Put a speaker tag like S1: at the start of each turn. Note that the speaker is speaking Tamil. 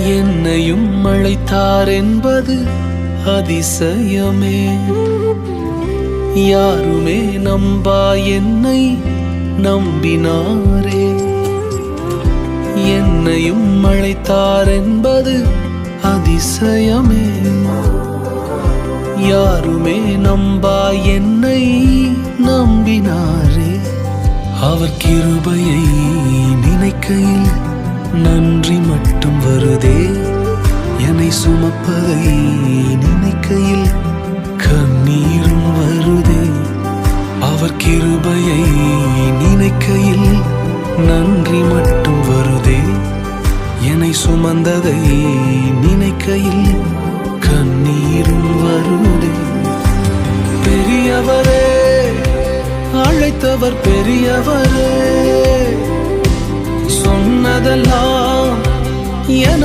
S1: என்னையும் அழைத்தார் என்பது அதிசயமே. யாருமே நம்பா என்னை நம்பினாரே. என்னையும் அழைத்தார் என்பது அதிசயமே. யாருமே நம்பா என்னை நம்பினாரே. அவர் கிருபையை நினைக்கையில் நன்றி மட்டும் வருதே. என்னை சுமப்பதை நினைக்கையில் கண்ணீரும் வருதே. அவர் கிருபையை நினைக்கையில் நன்றி மட்டும் வருதே. என்னை சுமந்ததை நினைக்கையில் கண்ணீரும் வருதே. பெரியவரே, அழைத்தவர் பெரியவரே, சொன்னதெல்லாம்